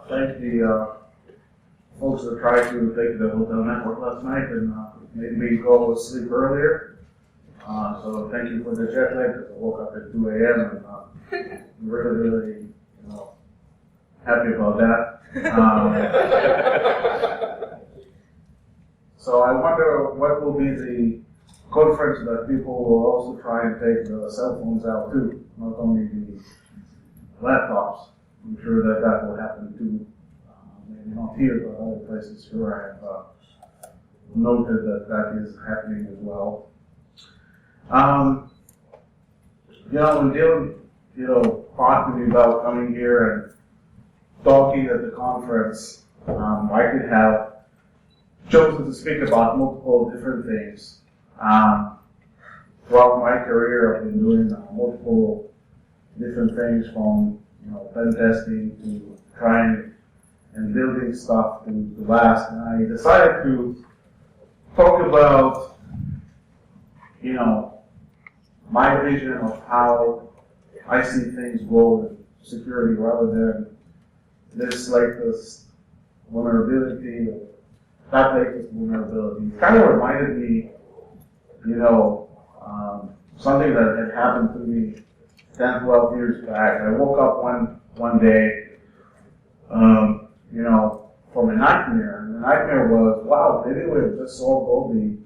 thank the folks that tried to take the hotel network last night and made me go sleep earlier. So thank you for the jet lag, because I woke up at 2 a.m. and really, happy about that. So I wonder what will be the conference that people will also try and take the cell phones out too, not only the laptops. I'm sure that will happen too. Maybe not here, but other places sure I have noted that is happening as well. When Dylan, talked to me about coming here and talking at the conference, I could have chosen to speak about multiple different things. Throughout my career, I've been doing multiple different things from pen testing to trying and building stuff to last. And I decided to talk about my vision of how I see things go in security rather than this vulnerability or that latest vulnerability. It kind of reminded me, something that had happened to me 10, 12 years back. I woke up one day, from a nightmare. And the nightmare was, wow, maybe we've just solved all the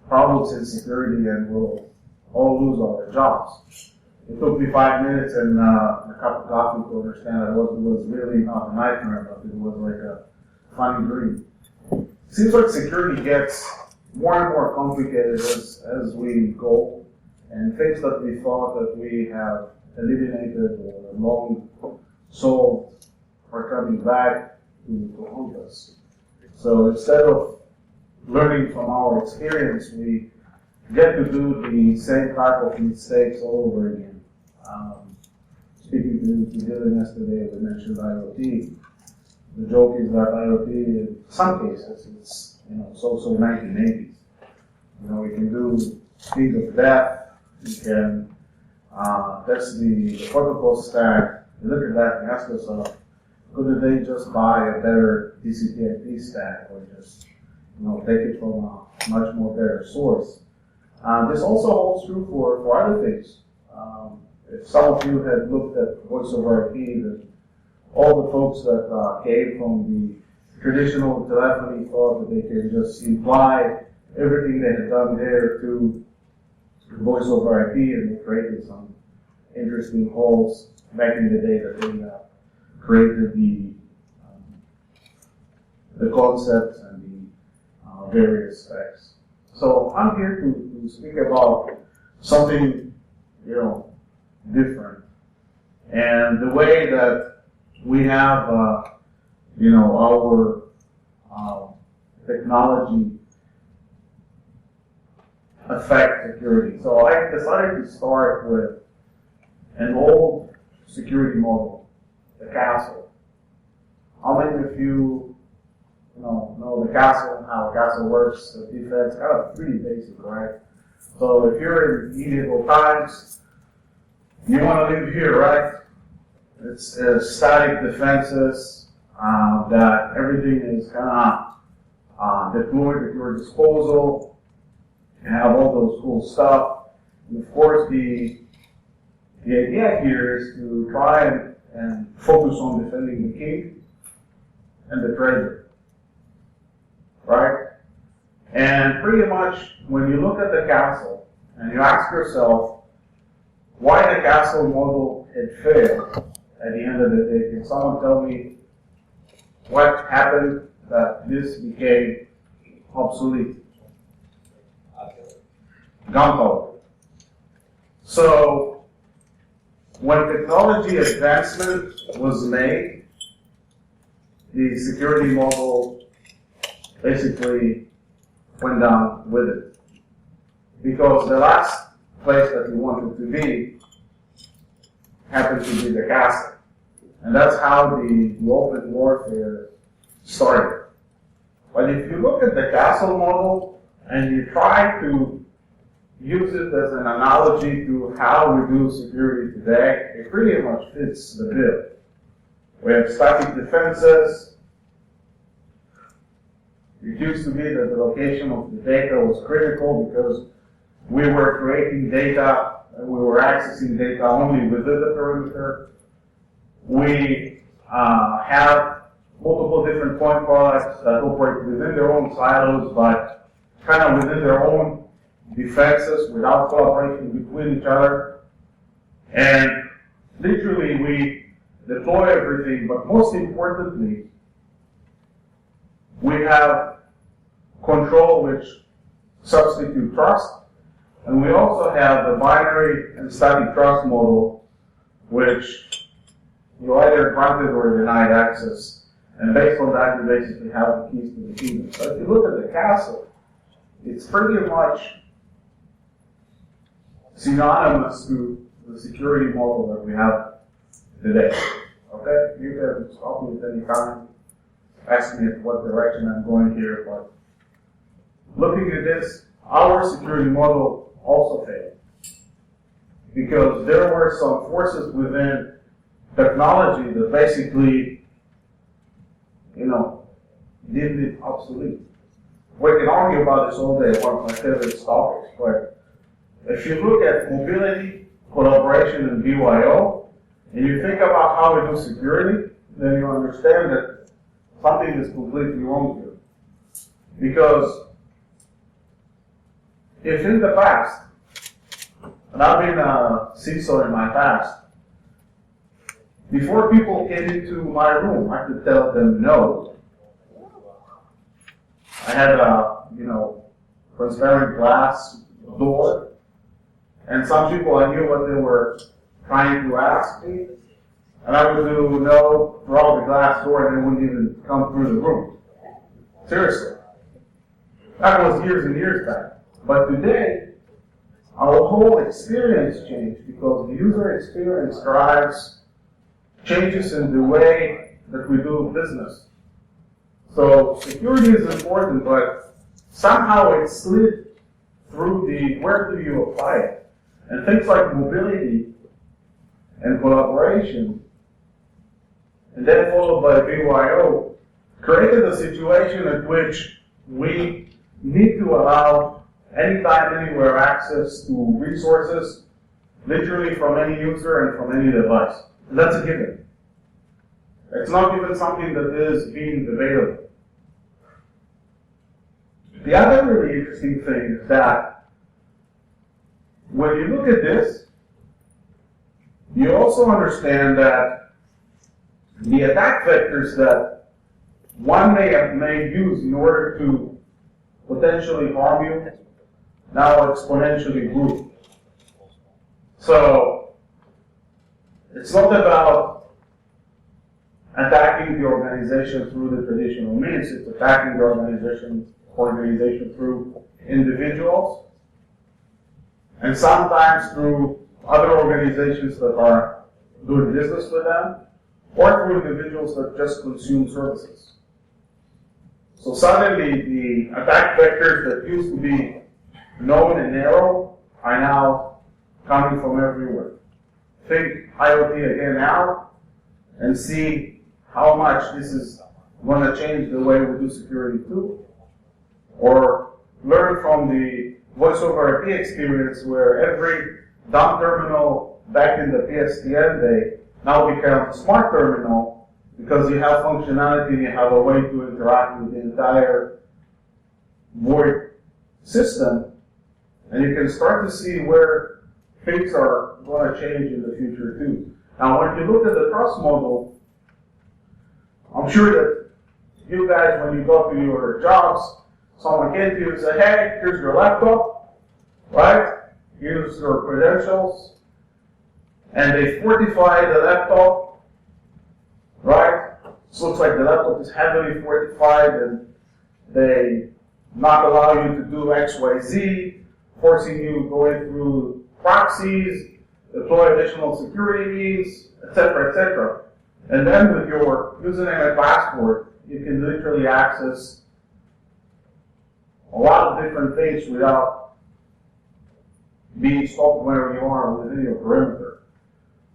problems in security and we'll all lose all our jobs. It took me 5 minutes and a cup of coffee to understand that it was really not a nightmare, but it was like a funny dream. It seems like security gets more and more complicated as we go, and things that we thought that we have eliminated or long solved are coming back to haunt us. So instead of learning from our experience, we get to do the same type of mistakes all over again. Speaking to Dylan yesterday, we mentioned IoT. The joke is that IoT, in some cases, it's so 1980s. We can do speed of death. We can test the protocol stack. We look at that and ask ourselves, couldn't they just buy a better TCP/IP stack, or just take it from a much more better source? This also holds true for other things. If some of you had looked at voice over IP, then all the folks that came from the traditional telephony thought that they could just imply everything they had done there to voice over IP, and they created some interesting holes back in the day that they created the concepts and the various specs. So I'm here to speak about something, different. And the way that we have, our technology affect security. So I decided to start with an old security model, the castle. How many of you know the castle and how a castle works, the defense, kind of pretty basic, right? So if you're in medieval times, you want to live here, right? It's static defenses, that everything is kind of deployed at your disposal. You have all those cool stuff. And of course, the idea here is to try and focus on defending the king and the treasure, right? And pretty much when you look at the castle and you ask yourself why the castle model had failed at the end of the day, can someone tell me what happened that this became obsolete? Gunpowder. So when technology advancement was made, the security model basically went down with it. Because the last place that we wanted to be happened to be the castle. And that's how the open warfare started. But if you look at the castle model and you try to use it as an analogy to how we do security today, it pretty much fits the bill. We have static defenses. It used to be that the location of the data was critical because we were creating data and we were accessing data only within the perimeter. We have multiple different point products that operate within their own silos, but kind of within their own defenses without collaboration between each other. And literally we deploy everything, but most importantly, we have control which substitute trust, and we also have the binary and static trust model, which you either granted or denied access, and based on that, you basically have the keys to the kingdom. So if you look at the castle, it's pretty much synonymous to the security model that we have today. Okay? You can stop me at any time, ask me what direction I'm going here, but looking at this, our security model also failed. Because there were some forces within technology that basically, deemed it obsolete. We can argue about this all day, one of my favorite topics, but if you look at mobility, collaboration, and BYO, and you think about how we do security, then you understand that something is completely wrong here. Because if in the past, and I've been a CISO in my past, before people came into my room, I could tell them no. I had a, transparent glass door, and some people, I knew what they were trying to ask me, and I would do no through the glass door, and they wouldn't even come through the room. Seriously. That was years and years back. But today, our whole experience changed because the user experience drives changes in the way that we do business. So security is important, but somehow it slid through the where do you apply it? And things like mobility and collaboration, and then followed by BYO, created a situation in which we need to allow anytime, anywhere access to resources, literally from any user and from any device. And that's a given. It's not even something that is being debatable. The other really interesting thing is that when you look at this, you also understand that the attack vectors that one may use in order to potentially harm you now exponentially grew. So it's not about attacking the organization through the traditional means, it's attacking the organization through individuals, and sometimes through other organizations that are doing business with them, or through individuals that just consume services. So suddenly the attack vectors that used to be known and narrow are now coming from everywhere. Think IoT again now and see how much this is going to change the way we do security too. Or learn from the voice over IP experience where every dumb terminal back in the PSTN day now becomes a smart terminal because you have functionality and you have a way to interact with the entire VoIP system, and you can start to see where things are going to change in the future too. Now when you look at the trust model, I'm sure that you guys, when you go to your jobs, someone came to you and said, hey, here's your laptop, right? Here's your credentials. And they fortify the laptop, right? This looks like the laptop is heavily fortified and they not allow you to do X, Y, Z, forcing you going through proxies, deploy additional security means, etc., etc. And then with your username and password, you can literally access a lot of different things without being stopped where you are within your perimeter.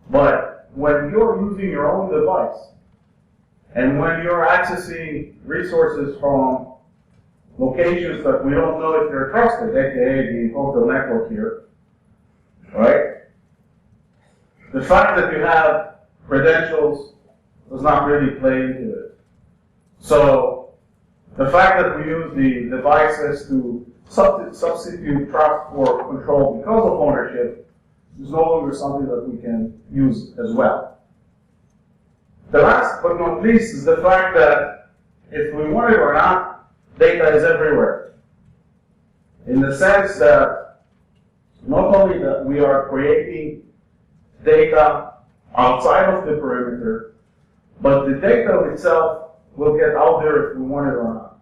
But when you're using your own device, And when you're accessing resources from locations that we don't know if they're trusted, aka the hotel network here, right? The fact that you have credentials does not really play into it. So the fact that we use the devices to substitute trust for control because of ownership is no longer something that we can use as well. The last but not least is the fact that if we want it or not, data is everywhere. In the sense that not only that we are creating data outside of the perimeter, but the data itself will get out there if we want it or not.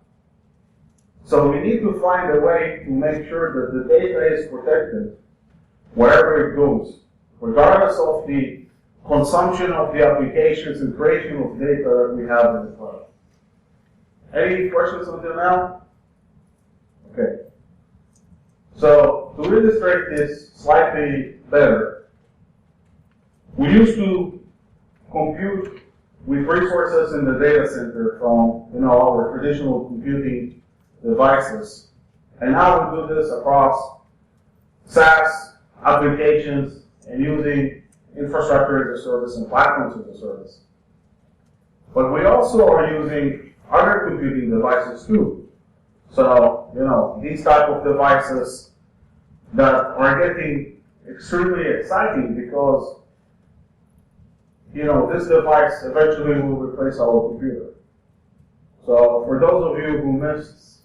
So we need to find a way to make sure that the data is protected wherever it goes, regardless of the consumption of the applications and creation of data that we have in the cloud. Any questions until now? Okay. So to illustrate this slightly better, we used to compute with resources in the data center from our traditional computing devices, and now we do this across SaaS applications and using infrastructure as a service and platforms as a service. But we also are using other computing devices too. So, these type of devices that are getting extremely exciting because, this device eventually will replace our computer. So for those of you who missed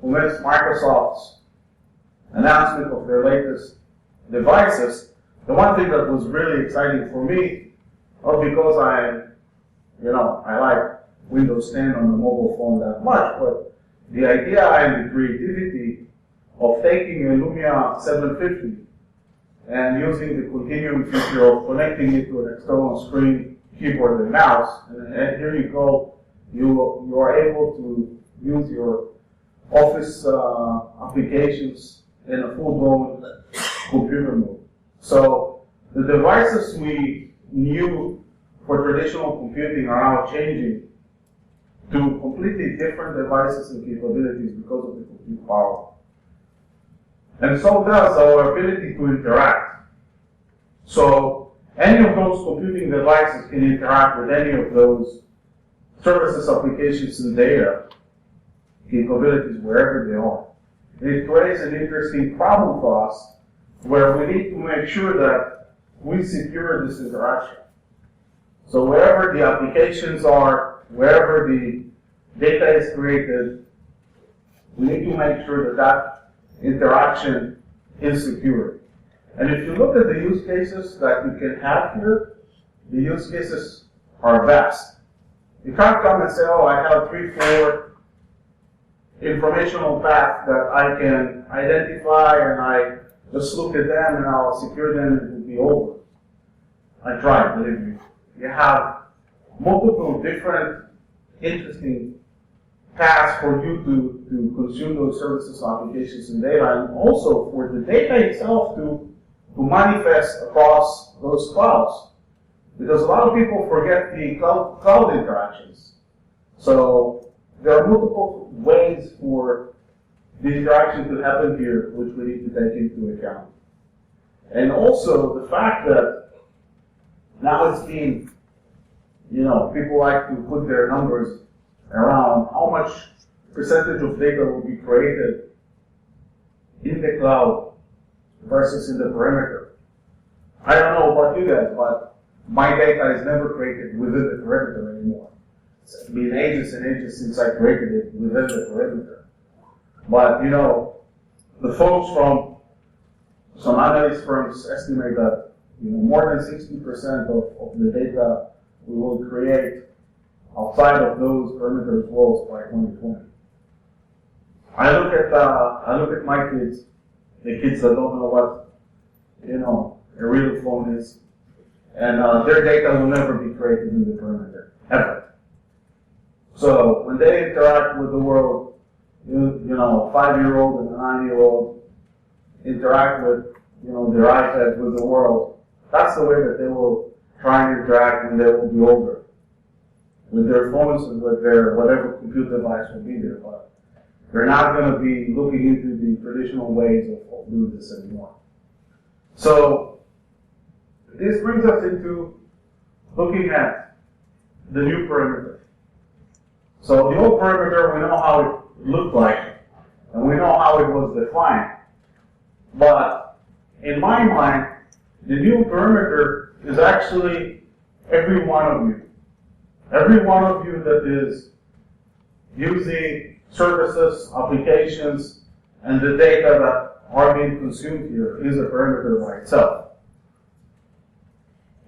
Microsoft's announcement of their latest devices, the one thing that was really exciting for me, not because I like Windows 10 on the mobile phone that much, but the idea and the creativity of taking a Lumia 750 and using the continuum feature of connecting it to an external screen, keyboard, and mouse, and here you go, you are able to use your Office applications in a full-blown computer mode. So the devices we knew for traditional computing are now changing to completely different devices and capabilities because of the compute power. And so does our ability to interact. So any of those computing devices can interact with any of those services, applications, and data capabilities wherever they are. It creates an interesting problem for us where we need to make sure that we secure this interaction. So wherever the applications are, wherever the data is created, we need to make sure that that interaction is secure. And if you look at the use cases that you can have here, the use cases are vast. You can't come and say, oh, I have 3, 4 informational paths that I can identify and I just look at them and I'll secure them and it will be over. I tried, believe me. You have multiple different interesting paths for you to consume those services, applications, and data, and also for the data itself to manifest across those clouds. Because a lot of people forget the cloud interactions. So there are multiple ways for the interaction to happen here, which we need to take into account. And also the fact that now it's being, people like to put their numbers around how much percentage of data will be created in the cloud versus in the perimeter. I don't know about you guys, but my data is never created within the perimeter anymore. It's been ages and ages since I created it within the perimeter. But, the folks from some analyst firms estimate that, more than 60% of the data we will create outside of those perimeter walls by 2020. I look at my kids, the kids that don't know what, a real phone is, and their data will never be created in the perimeter, ever. So when they interact with the world, a 5-year-old and a 9-year-old interact with, their iPad with the world, that's the way that they will try and interact when they will be older. with their phones and with their whatever compute device will be there, but they're not going to be looking into the traditional ways of doing this anymore. So this brings us into looking at the new perimeter. So the old perimeter, we know how it looked like, and we know how it was defined. But in my mind, the new perimeter is actually every one of you. Every one of you that is using services, applications, and the data that are being consumed here is a perimeter by itself.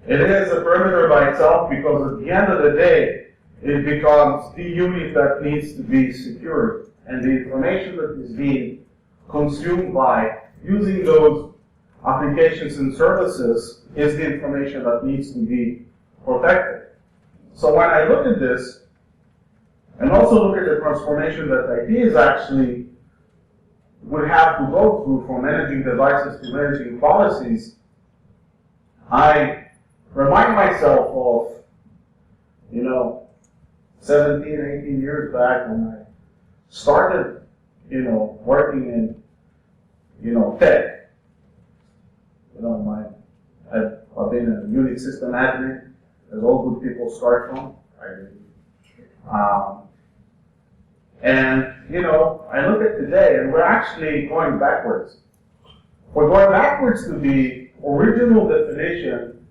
It is a perimeter by itself because at the end of the day, it becomes the unit that needs to be secured. And the information that is being consumed by using those applications and services is the information that needs to be protected. So when I look at this, and also look at the transformation that IT is actually would have to go through from managing devices to managing policies, I remind myself of, 17, 18 years back when I started, working in, tech. I've been a Unix system admin, as all good people start from. And I look at today, and we're actually going backwards. We're going backwards to the original definition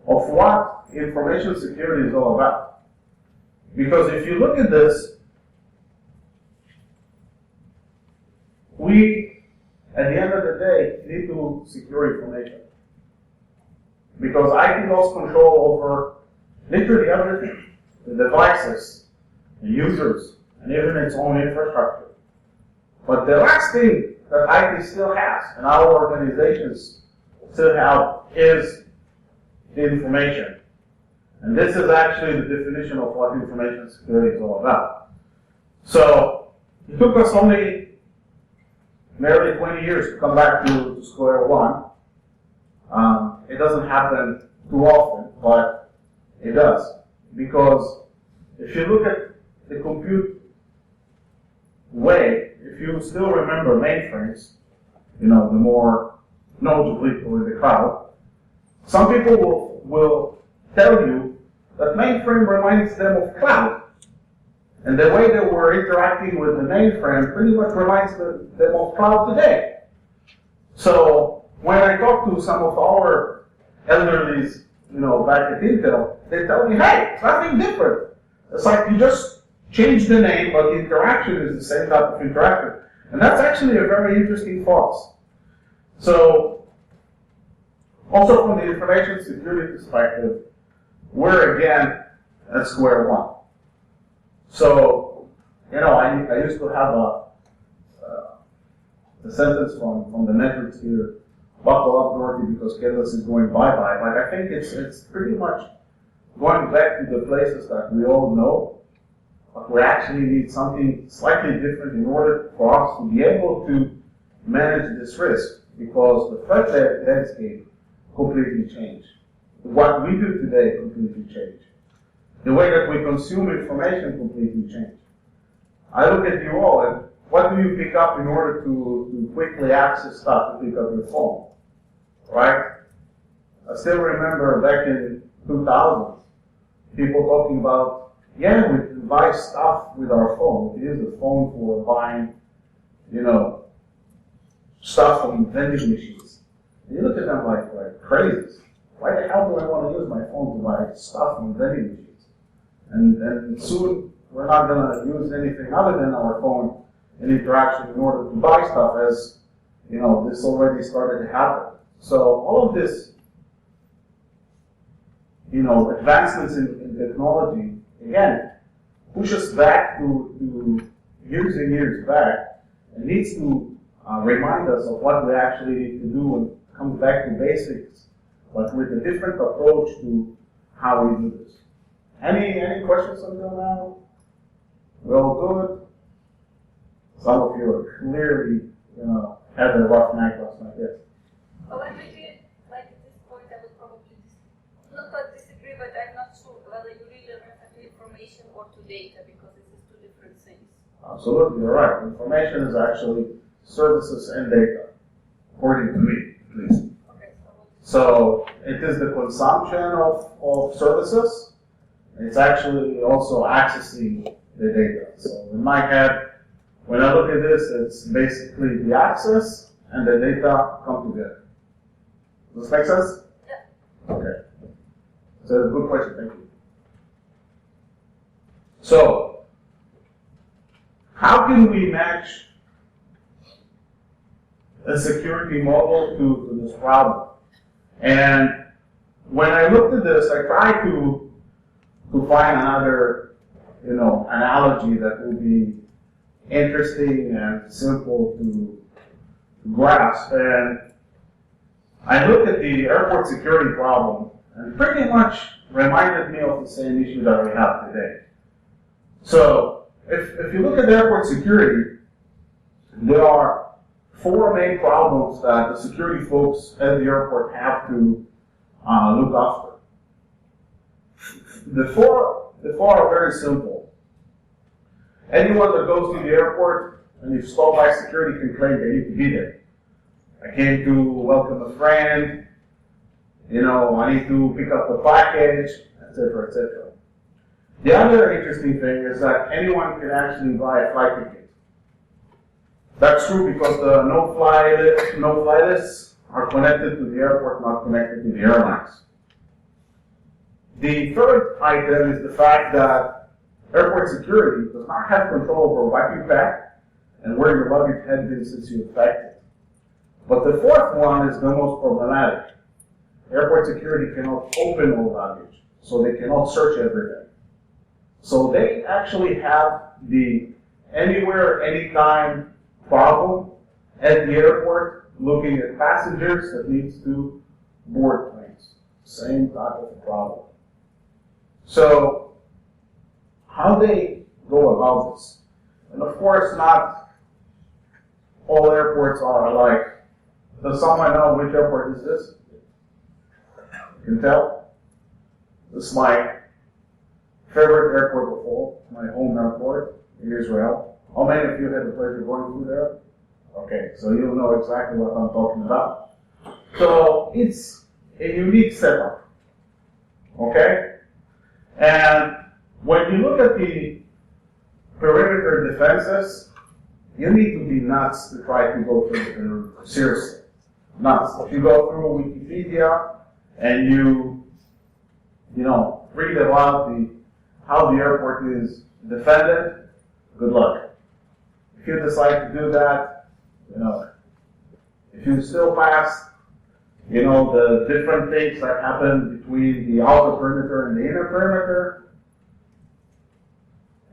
of what information security is all about. Because if you look at this, we, at the end of the day, need to secure information. Because IT lost control over literally everything. The devices, the users, and even its own infrastructure. But the last thing that IT still has, and our organizations still have, is the information. And this is actually the definition of what information security is all about. So, it took us only nearly 20 years to come back to square one. It doesn't happen too often, but it does. Because if you look at the compute way, if you still remember mainframes, the more knowledgeable people in the crowd, some people will tell you that mainframe reminds them of cloud. And the way they were interacting with the mainframe pretty much reminds them of cloud today. So when I talk to some of our elderlies, back at Intel, they tell me, hey, it's nothing different. It's like you just change the name, but the interaction is the same type of interaction. And that's actually a very interesting thought. So, also from the information security perspective, we're again at square one. So, I used to have a sentence from the metrics here, buckle up, Dorothy, because Chaos is going bye-bye. But I think it's pretty much going back to the places that we all know, but we actually need something slightly different in order for us to be able to manage this risk, because the threat landscape completely changed. What we do today completely changed. The way that we consume information completely changed. I look at you all, and what do you pick up in order to quickly access stuff to pick up your phone? Right? I still remember back in 2000, people talking about, we can buy stuff with our phone. We can use the phone for buying, stuff from vending machines. And you look at them like crazies. Why the hell do I want to use my phone to buy stuff from vending machines? And soon we're not going to use anything other than our phone in interaction in order to buy stuff, as this already started to happen. So all of this, advancements in technology, again, pushes back to years and years back, and needs to remind us of what we actually need to do and come back to basics, but with a different approach to how we do this. Any questions until now? We're all good? Some of you are clearly, had a rough night last night, yes. Well, maybe, at this point, I would probably not disagree, but I'm not sure whether you really refer to information to data because this is two different things. Absolutely, you're right. Information is actually services and data, according to me, at least. Okay, So it is the consumption of services. It's actually also accessing the data. So in my head, when I look at this, it's basically the access and the data come together. Does this make sense? Yeah. Okay. It's a good question, thank you. So, how can we match a security model to this problem? And when I looked at this, I tried to find another, analogy that would be interesting and simple to grasp. And I looked at the airport security problem, and pretty much reminded me of the same issue that we have today. So, if you look at airport security, there are four main problems that the security folks at the airport have to look after. The four are very simple. Anyone that goes to the airport and is stopped by security can claim they need to be there. I came to welcome a friend, I need to pick up a package, etc., etc. The other interesting thing is that anyone can actually buy a flight ticket. That's true because the no-fly lists are connected to the airport, not connected to the airlines. The third item is the fact that airport security does not have control over what you pack and where your luggage had been since you packed it. But the fourth one is the most problematic. Airport security cannot open all luggage, so they cannot search everything. So they actually have the anywhere, anytime problem at the airport looking at passengers that needs to board planes. Same type of problem. So how they go about this? And of course, not all airports are alike. Does someone know which airport is this? You can tell? This is my favorite airport of all, my home airport in Israel. How many of you had the pleasure of going through there? Okay, so you'll know exactly what I'm talking about. So it's a unique setup. Okay? And when you look at the perimeter defenses, you need to be nuts to try to go through them. Seriously. Nuts. If you go through Wikipedia and you read about how the airport is defended, good luck. If you decide to do that, if you still pass, the different things that happen between the outer perimeter and the inner perimeter,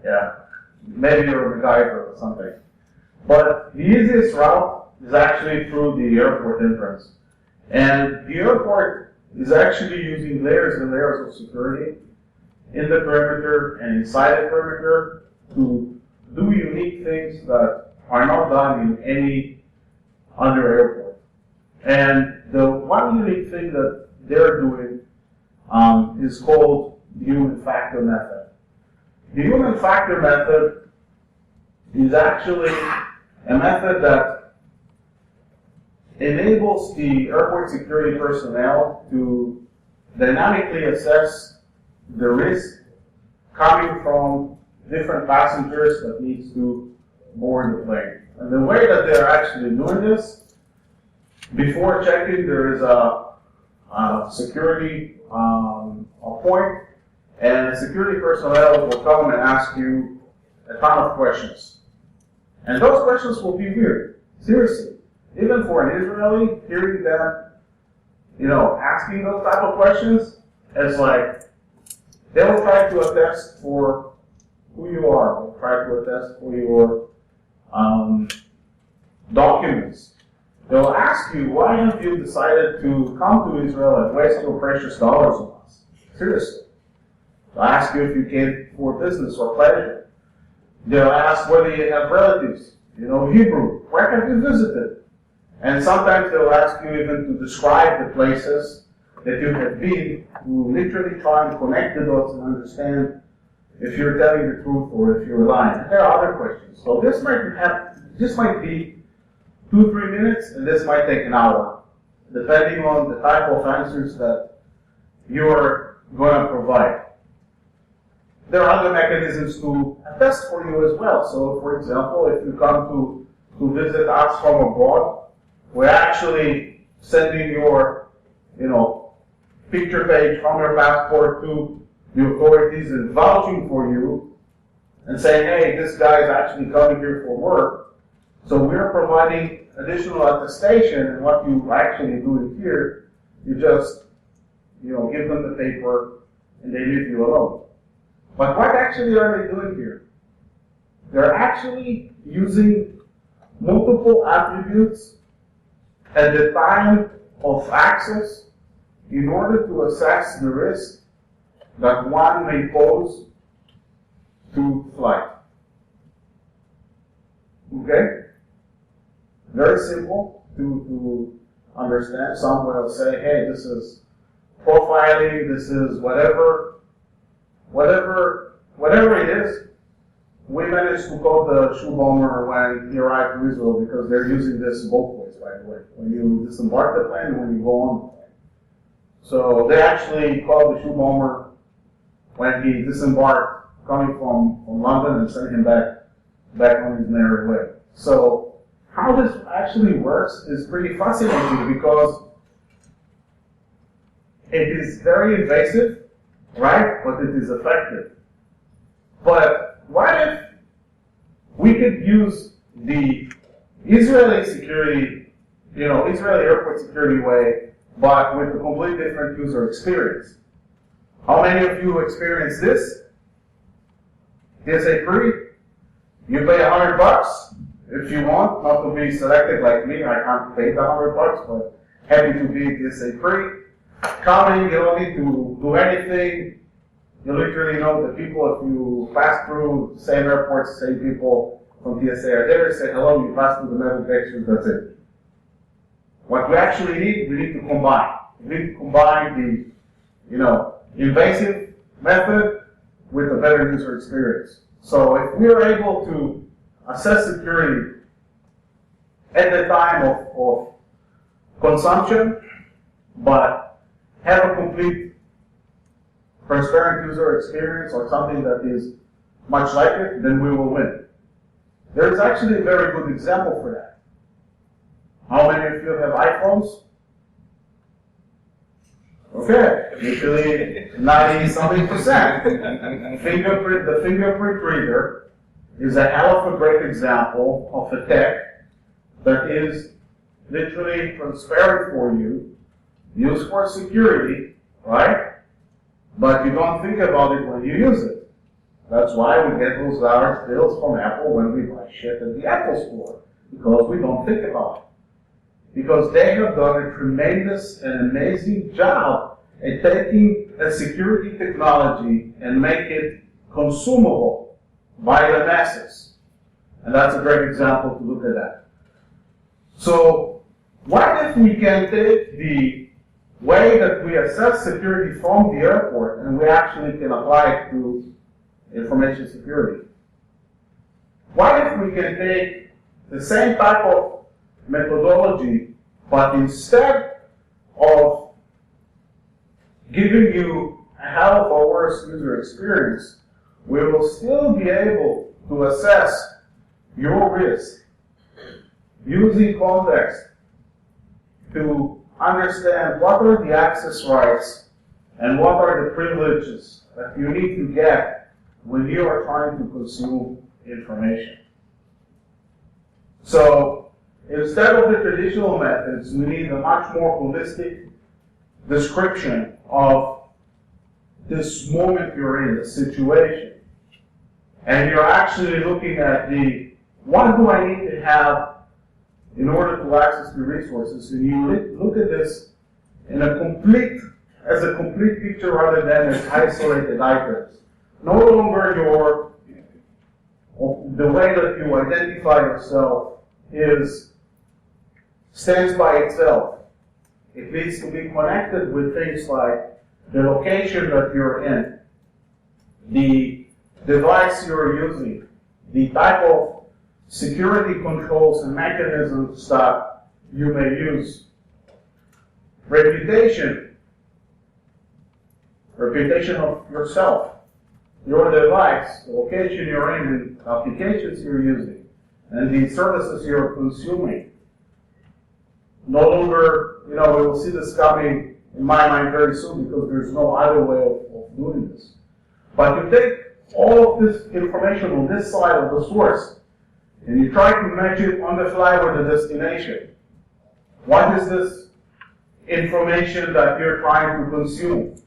yeah, maybe you're a MacGyver or something. But the easiest route is actually through the airport entrance. And the airport is actually using layers and layers of security in the perimeter and inside the perimeter to do unique things that are not done in any other airport. And the one unique thing that they're doing is called the human factor method. The human factor method is actually a method that enables the airport security personnel to dynamically assess the risk coming from different passengers that needs to board the plane. And the way that they're actually doing this, before checking, there is a security point, and the security personnel will come and ask you a ton of questions. And those questions will be weird, seriously. Even for an Israeli, hearing them, asking those type of questions, it's like, they will try to attest for who you are. They'll try to attest for your documents. They'll ask you, why have you decided to come to Israel and waste your precious dollars on us? Seriously. They'll ask you if you came for business or pleasure. They'll ask whether you have relatives, Hebrew. Where have you visited? And sometimes they'll ask you even to describe the places that you have been, to literally try and connect the dots and understand, if you're telling the truth or if you're lying. There are other questions. So this might be 2-3 minutes, and this might take an hour, depending on the type of answers that you're going to provide. There are other mechanisms to attest for you as well. So, for example, if you come to visit us from abroad, we're actually sending your, picture page from your passport to the authorities and vouching for you and saying, hey, this guy is actually coming here for work. So we're providing additional attestation, and what you actually do here, you just, give them the paper and they leave you alone. But what actually are they doing here? They're actually using multiple attributes at the time of access in order to assess the risk that one may pose to flight. Okay? Very simple to understand. Some will say, hey, this is profiling, this is whatever it is. We managed to call the shoe bomber when he arrived to Israel because they're using this both ways, by the way. When you disembark the plane and when you go on the plane. So they actually called the shoe bomber when he disembarked coming from London and sent him back on his merry way. So how this actually works is pretty fascinating because it is very invasive, right? But it is effective. But what if we could use the Israeli security, Israeli airport security way, but with a completely different user experience? How many of you experience this? TSA free? You pay $100 if you want, not to be selected like me. I can't pay the $100, but happy to be TSA free. Coming, you don't need to do anything. You literally know the people. If you pass through the same airports, same people from TSA are there, say hello, you pass through the metal detectors, that's it. What we actually need, we need to combine. We need to combine the, invasive method with a better user experience. So if we are able to assess security at the time of consumption, but have a complete transparent user experience or something that is much like it, then we will win. There's actually a very good example for that. How many of you have iPhones? Okay, usually 90-something%. The fingerprint reader is a hell of a great example of a tech that is literally transparent for you, used for security, right? But you don't think about it when you use it. That's why we get those large bills from Apple when we buy shit at the Apple store, because we don't think about it. Because they have done a tremendous and amazing job at taking a security technology and make it consumable by the masses. And that's a great example to look at that. So, what if we can take the way that we assess security from the airport and we actually can apply it to information security? What if we can take the same type of methodology, but instead of giving you a hell of a worse user experience, we will still be able to assess your risk using context to understand what are the access rights and what are the privileges that you need to get when you are trying to consume information. So, instead of the traditional methods, we need a much more holistic description of this moment you're in, the situation. And you're actually looking at what do I need to have in order to access the resources? And you look at this as a complete picture rather than as isolated items. No longer the way that you identify yourself stands by itself. It needs to be connected with things like the location that you're in, the device you're using, the type of security controls and mechanisms that you may use. Reputation of yourself, your device, the location you're in, and applications you're using, and the services you're consuming. No longer, we will see this coming in my mind very soon because there's no other way of doing this. But you take all of this information on this side of the source and you try to match it on the fly with the destination. What is this information that you're trying to consume?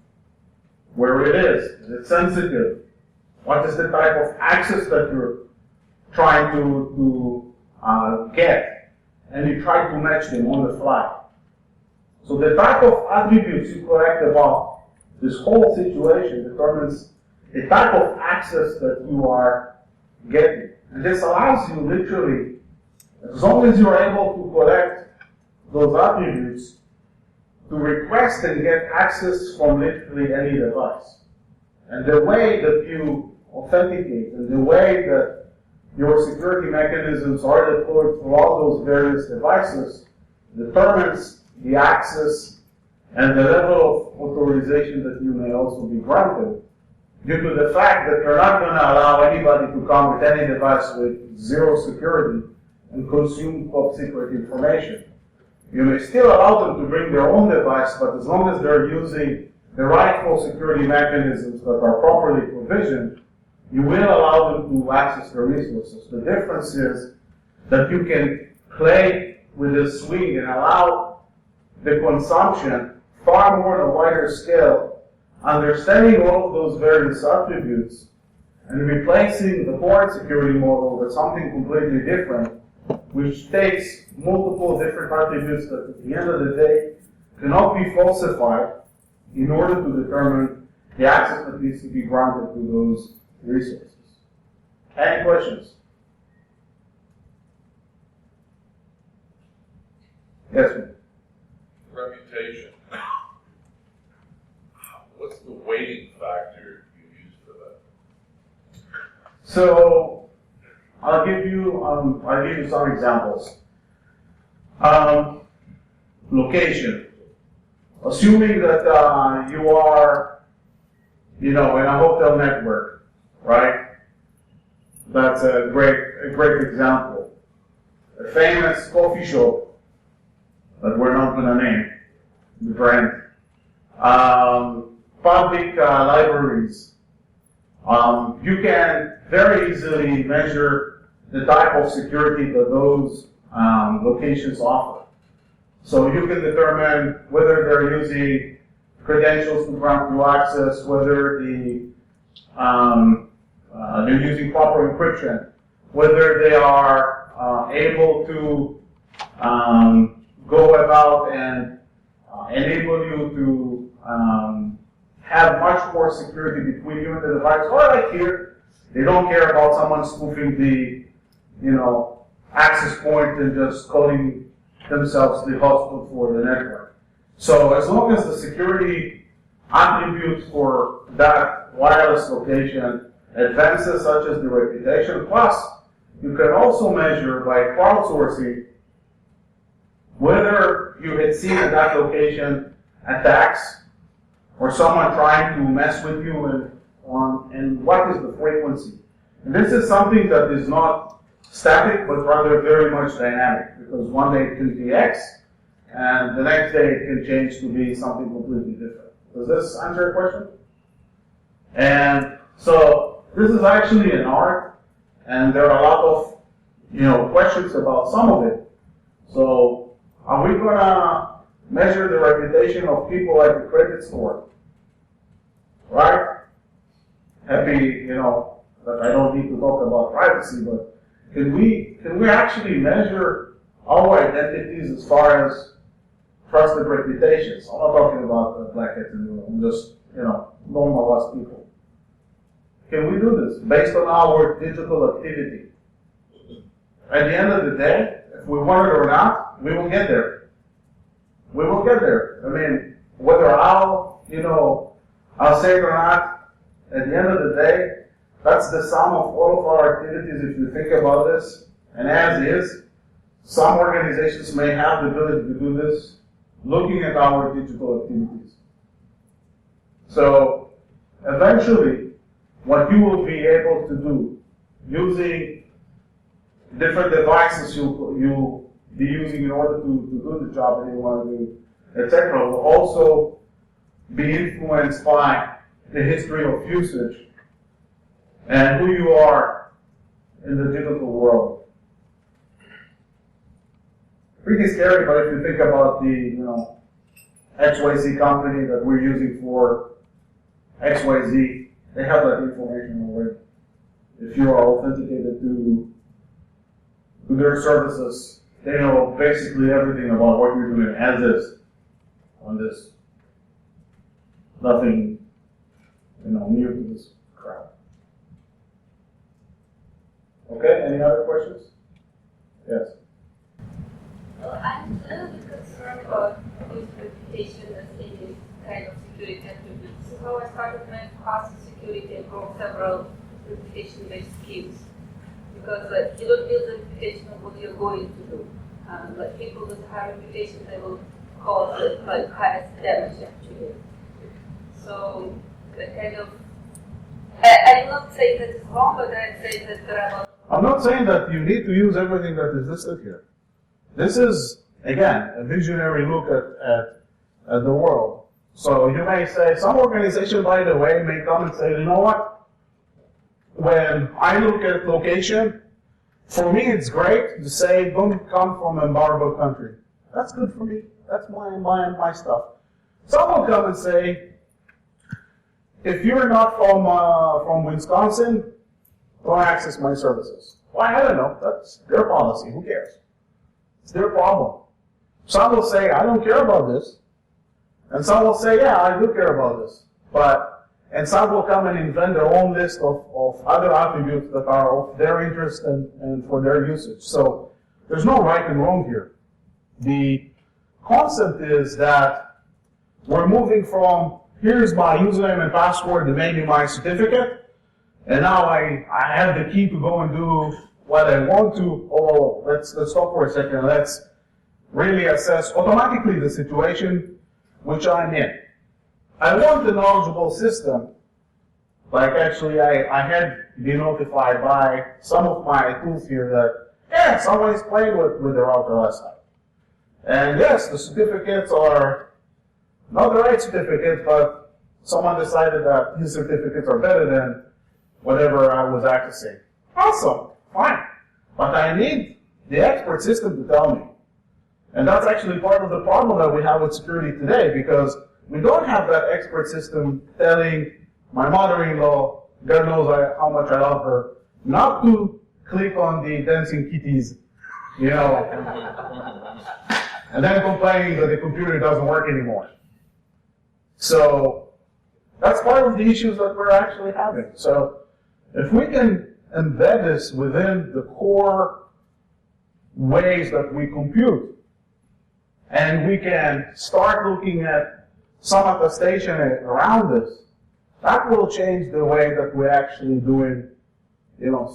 Where it is it sensitive? What is the type of access that you're trying to get? And you try to match them on the fly. So the type of attributes you collect about this whole situation determines the type of access that you are getting. And this allows you literally, as long as you're able to collect those attributes, to request and get access from literally any device. And the way that you authenticate and the way that your security mechanisms are deployed through all those various devices determines the access and the level of authorization that you may also be granted, due to the fact that you're not going to allow anybody to come with any device with zero security and consume top secret information. You may still allow them to bring their own device, but as long as they're using the rightful security mechanisms that are properly provisioned, you will allow them to access the resources. The difference is that you can play with this swing and allow the consumption far more on a wider scale, understanding all of those various attributes and replacing the core security model with something completely different, which takes multiple different attributes that at the end of the day cannot be falsified in order to determine the access that needs to be granted to those resources. Any questions? Yes, ma'am. Reputation. What's the weighting factor you use for that? So I'll give you some examples. Location. Assuming that you are, in a hotel network, right? That's a great example. A famous coffee shop that we're not going to name the brand. Public libraries. You can very easily measure the type of security that those locations offer. So you can determine whether they're using credentials to grant you access, whether they're using proper encryption, whether they are able to go about and enable you to have much more security between you and the device. Or like here, they don't care about someone spoofing the, access point and just calling themselves the host for the network. So as long as the security attributes for that wireless location advances such as the reputation, plus you can also measure by crowdsourcing whether you had seen at that location attacks or someone trying to mess with you and what is the frequency. And this is something that is not static, but rather very much dynamic, because one day it can be X, and the next day it can change to be something completely different. Does this answer your question? And so this is actually an art, and there are a lot of questions about some of it. So are we going to measure the reputation of people like a credit score? Right? Happy, that I don't need to talk about privacy, but can we actually measure our identities as far as trusted reputations? I'm not talking about black hats and I'm just, normal us people. Can we do this based on our digital activity? At the end of the day, if we want it or not, we will get there. We will get there. I mean, whether I'll say it or not, at the end of the day, That's the sum of all of our activities if you think about this. And as is, some organizations may have the ability to do this looking at our digital activities. So eventually, what you will be able to do using different devices you'll be using in order to do the job that you want to do, etc., will also be influenced by the history of usage and who you are in the digital world. Pretty scary, but if you think about the XYZ company that we're using for XYZ, they have that information already. If you are authenticated to their services, they know basically everything about what you're doing as is on this. Nothing, new to this crowd. Okay, any other questions? Yes. Well, I'm a little bit concerned about user reputation as a kind of security attribute. So how I started my cost security and broke several reputation-based skills. Because you don't build a reputation of what you're going to do. But people with high reputation, they will cause highest damage actually. So the kind of, I'm not saying that it's wrong, but I'm saying that there are. I'm not saying that you need to use everything that is listed here. This is, again, a visionary look at the world. So you may say, some organization, by the way, may come and say, you know what? When I look at location, for me it's great to say, don't come from an embargo country. That's good for me. That's my stuff. Some will come and say, if you're not from Wisconsin, don't access my services. Why? I don't know. That's their policy. Who cares? It's their problem. Some will say, I don't care about this. And some will say, yeah, I do care about this. And some will come and invent their own list of other attributes that are of their interest and for their usage. So there's no right and wrong here. The concept is that we're moving from, here's my username and password and maybe my certificate, and now I have the key to go and do what I want to. Oh, let's stop for a second. Let's really assess automatically the situation which I'm in. I want a knowledgeable system. Like actually, I had been notified by some of my tools here that, someone is playing with the router last night. And yes, the certificates are not the right certificates, but someone decided that his certificates are better than whatever I was accessing. Awesome, fine. But I need the expert system to tell me. And that's actually part of the problem that we have with security today, because we don't have that expert system telling my mother-in-law, God knows how much I love her, not to click on the dancing kitties, and then complaining that the computer doesn't work anymore. So that's part of the issues that we're actually having. So if we can embed this within the core ways that we compute, and we can start looking at some attestation around this, that will change the way that we're actually doing,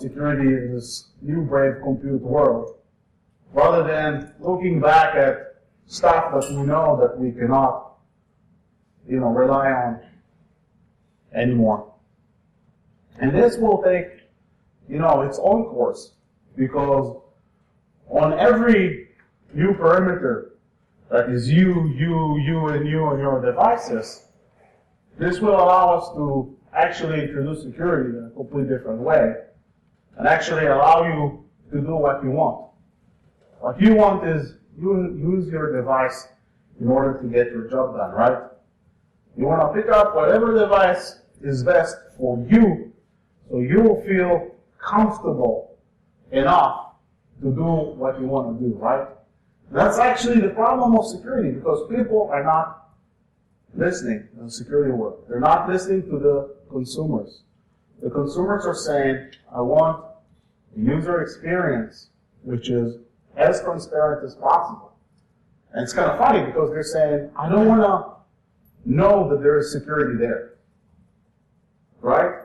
security in this new brave compute world, rather than looking back at stuff that we know that we cannot, rely on anymore. And this will take, its own course, because on every new perimeter that is you and your devices, this will allow us to actually introduce security in a completely different way and actually allow you to do what you want. What you want is use your device in order to get your job done, right? You want to pick up whatever device is best for you, so you will feel comfortable enough to do what you want to do, right? That's actually the problem of security, because people are not listening in the security world. They're not listening to the consumers. The consumers are saying, I want a user experience which is as transparent as possible. And it's kind of funny because they're saying, I don't want to know that there is security there. Right?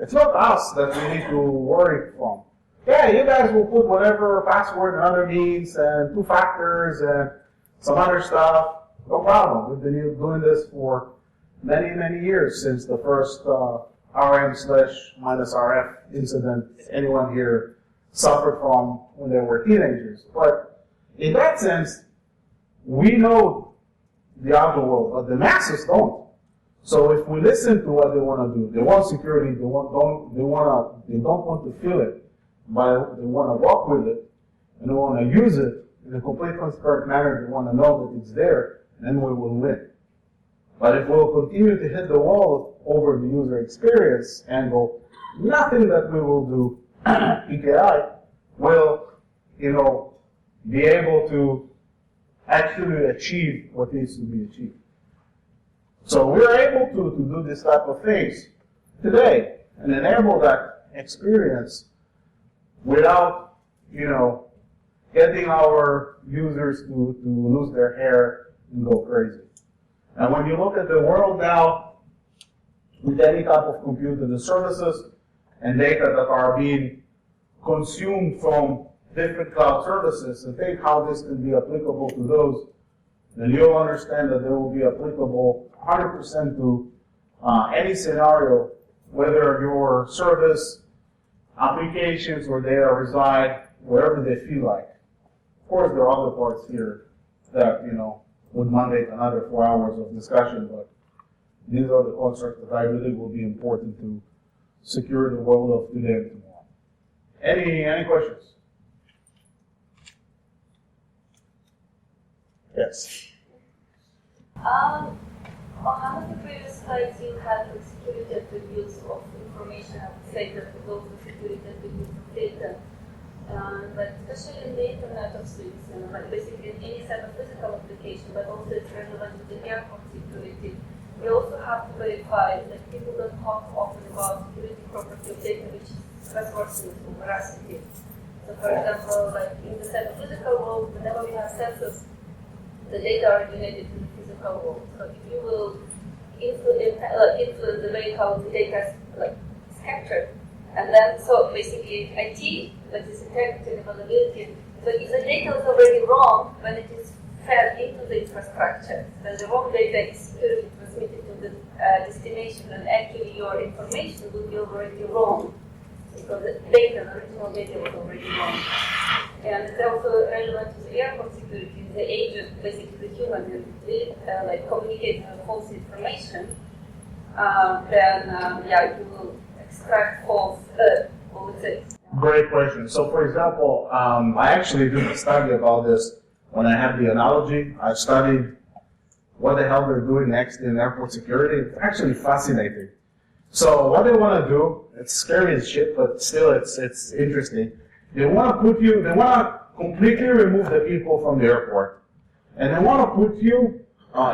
It's not us that we need to worry from. Yeah, you guys will put whatever password and other means and 2 factors and some other stuff. No problem. We've been doing this for many, many years since the first RM/-RF incident anyone here suffered from when they were teenagers. But in that sense, we know the outer world, but the masses don't. So if we listen to what they want to do, they want security, they don't want to feel it, but they want to walk with it, and they want to use it in a complete transparent manner. They want to know that it's there, and then we will win. But if we'll continue to hit the wall over the user experience angle, nothing that we will do, PKI, will, be able to actually achieve what needs to be achieved. So we're able to do this type of things today and enable that experience without, getting our users to lose their hair and go crazy. And when you look at the world now, with any type of compute, the services and data that are being consumed from different cloud services, and think how this can be applicable to those, then you'll understand that they will be applicable 100% to any scenario, whether your service, applications, or data reside wherever they feel like. Of course, there are other parts here that, would mandate another 4 hours of discussion, but these are the concepts that I believe will be important to secure the world of today and tomorrow. Any questions? Yes. On one of the previous slides, you had the security attributes of information. I would say that those are security attributes of data. But especially in the Internet of Things, basically in any set of physical application, but also it's relevant to the airport security. We also have to verify that people don't talk often about security property of data, which is trustworthiness or veracity. So, for example, like in the set of physical world, whenever we have sensors, the data originated in the physical world. So if you will influence the way how the data is captured, and then so basically IT, that is integrity and availability. So if the data is already wrong when it is fed into the infrastructure, then the wrong data is securely transmitted to the destination, and actually your information will be already wrong because the data, the original data was already wrong. And it's also relevant to the airport security. The agent, basically the human, communicating false information, then you will extract false, Great question. So, for example, I actually did a study about this when I had the analogy. I studied what the hell they're doing next in airport security. It's actually fascinating. So, what they want to do, it's scary as shit, but still it's interesting. They want to completely remove the people from the airport. And they want to put you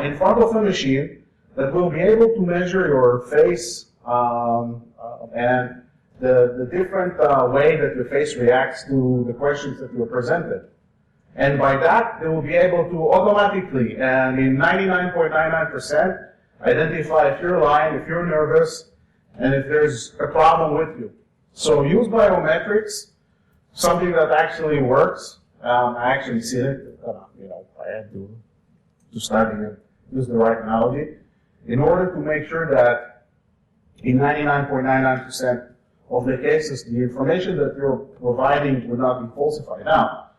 in front of a machine that will be able to measure your face and the different way that your face reacts to the questions that were presented. And by that, they will be able to automatically, and in 99.99%, identify if you're lying, if you're nervous, and if there's a problem with you. So use biometrics, something that actually works. I actually see it. I had to study and use the right analogy in order to make sure that in 99.99% of the cases, the information that you're providing will not be falsified. Now,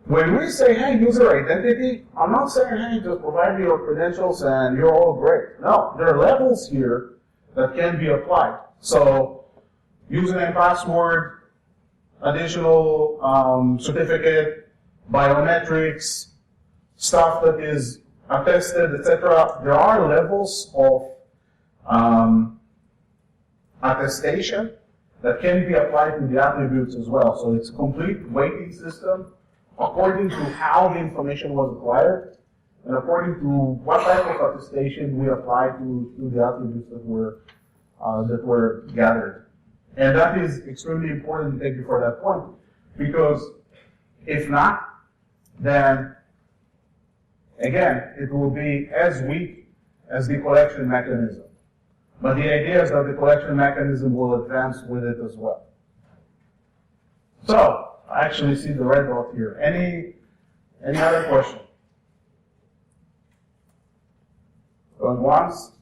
when we say, hey, user identity, I'm not saying, hey, just provide me your credentials and you're all great. No, there are levels here that can be applied. So, username, password, additional certificate, biometrics, stuff that is attested, etc. There are levels of attestation that can be applied to the attributes as well. So it's a complete weighting system according to how the information was acquired and according to what type of attestation we apply to the attributes that were gathered. And that is extremely important. Thank you for that point, because if not, then again it will be as weak as the collection mechanism. But the idea is that the collection mechanism will advance with it as well. So, I actually see the red dot here. Any other question? Going once?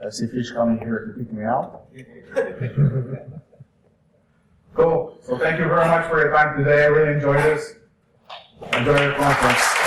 I see fish coming here to pick me out. Cool. So thank you very much for your time today. I really enjoyed this. Enjoy your conference.